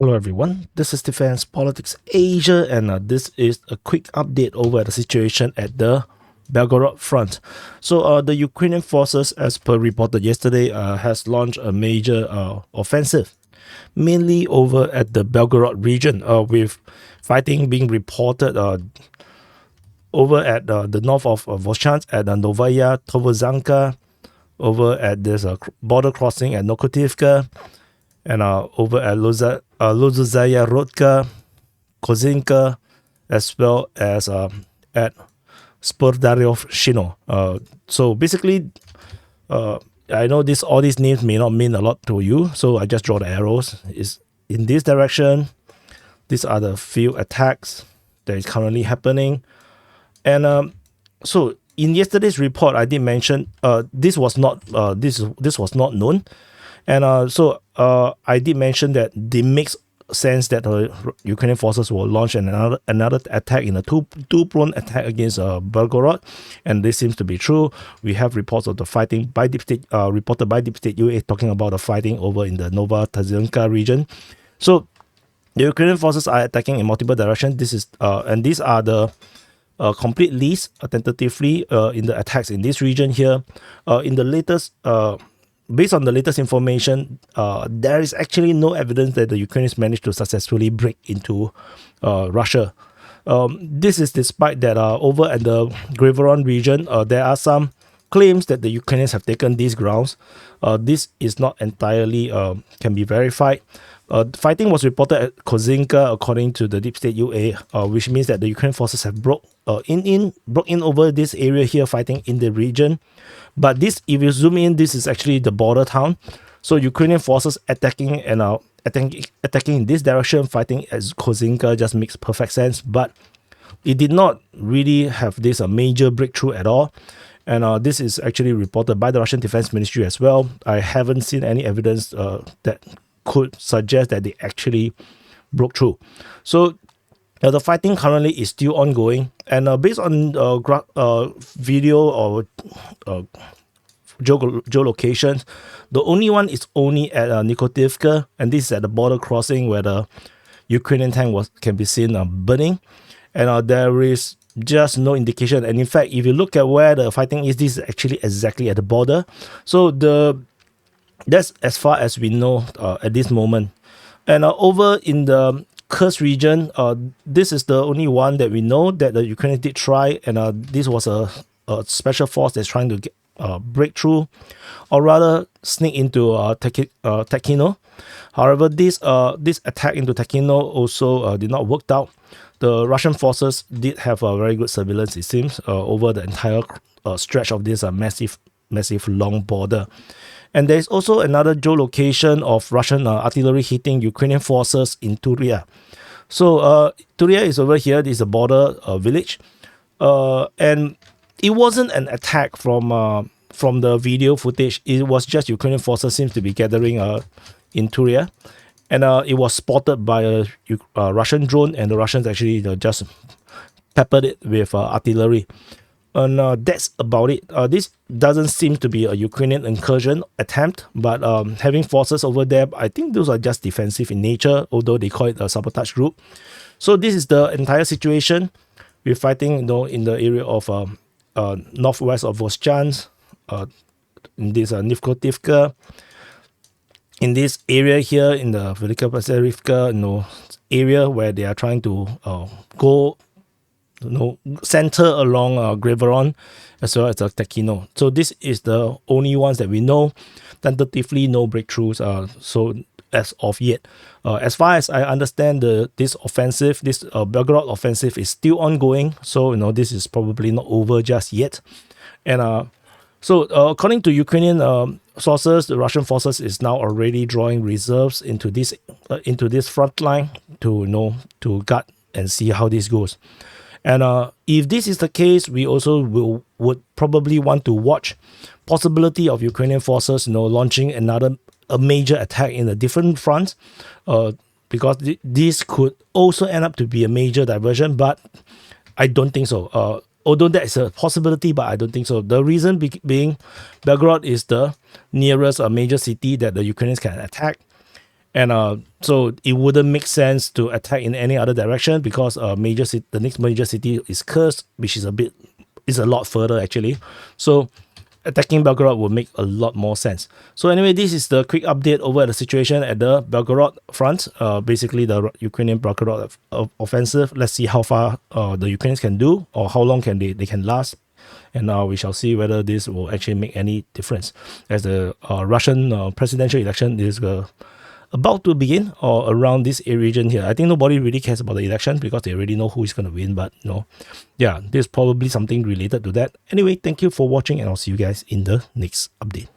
Hello everyone, this is Defense Politics Asia, and this is a quick update over the situation at the Belgorod front. So the Ukrainian forces, as per reported yesterday, has launched a major offensive, mainly over at the Belgorod region, with fighting being reported over at the north of Voshchansk at Novaya Tovozanka, over at this border crossing at Nokotivka, and over at Lozuzaya Rodka, Kozinka, as well as at Spordaryovshino. So basically, I know all these names may not mean a lot to you, so I just draw the arrows. Is in this direction. These are the few attacks that is currently happening, and so in yesterday's report, I did mention this was not this was not known. And so I did mention that it makes sense that Ukrainian forces will launch another attack in a two-prone attack against Belgorod, and this seems to be true. We have reports of the fighting by Deep State, reported by Deep State UA, talking about the fighting over in the Novotazhivka region. So the Ukrainian forces are attacking in multiple directions. This is and these are the complete list tentatively in the attacks in this region here. In the latest. Based on the latest information, there is actually no evidence that the Ukrainians managed to successfully break into Russia. This is despite that over at the Belgorod region, there are some claims that the Ukrainians have taken these grounds. This is not entirely can be verified. Fighting was reported at Kozinka, according to the Deep State UA, which means that the Ukrainian forces have broke in over this area here, fighting in the region. But this, if you zoom in, this is actually the border town. So Ukrainian forces attacking and attacking in this direction, fighting at Kozinka, just makes perfect sense. But it did not really have this major breakthrough at all. And this is actually reported by the Russian Defense Ministry as well. I haven't seen any evidence that could suggest that they actually broke through. So the fighting currently is still ongoing, and based on video or geolocations, the only one is only at Nikotivka, and this is at the border crossing where the Ukrainian tank can be seen burning, and there is just no indication. And in fact, if you look at where the fighting is, this is actually exactly at the border. So that's as far as we know at this moment. And over in the Kursk region, this is the only one that we know that the Ukrainians did try, and this was a special force that's trying to get, break through, or rather sneak into Tekhino. However, this attack into Tekhino also did not work out. The Russian forces did have a very good surveillance, it seems, over the entire stretch of this massive long border. And there is also another geolocation of Russian artillery hitting Ukrainian forces in Turia. So Turia is over here. This is a border village, and it wasn't an attack from the video footage. It was just Ukrainian forces seems to be gathering in Turia, and it was spotted by a Russian drone, and the Russians actually just peppered it with artillery. And that's about it. This doesn't seem to be a Ukrainian incursion attempt, but having forces over there, I think those are just defensive in nature, although they call it a sabotage group. So this is the entire situation. We're fighting, in the area of northwest of Voshchansk, in this Nikotivka, in this area here, in the Velika Pasarivka, area where they are trying to go. Center along Belgorod as well as Tekhino. So this is the only ones that we know. Tentatively, no breakthroughs. So as of yet, as far as I understand, this offensive, this Belgorod offensive, is still ongoing. So this is probably not over just yet. And so according to Ukrainian sources, the Russian forces is now already drawing reserves into this front line to guard and see how this goes. And if this is the case, we also would probably want to watch possibility of Ukrainian forces, launching a major attack in a different front, because this could also end up to be a major diversion. But I don't think so. Although that is a possibility, but I don't think so. The reason being, Belgorod is the nearest major city that the Ukrainians can attack. And so it wouldn't make sense to attack in any other direction, because the next major city is Kursk, which is a lot further actually. So attacking Belgorod would make a lot more sense. So anyway, this is the quick update over the situation at the Belgorod front. Basically the Ukrainian Belgorod offensive. Let's see how far the Ukrainians can do, or how long they can last. And we shall see whether this will actually make any difference, as the Russian presidential election is about to begin, or around this region here. I think nobody really cares about the election because they already know who is going to win. But yeah, there's probably something related to that. Anyway, thank you for watching, and I'll see you guys in the next update.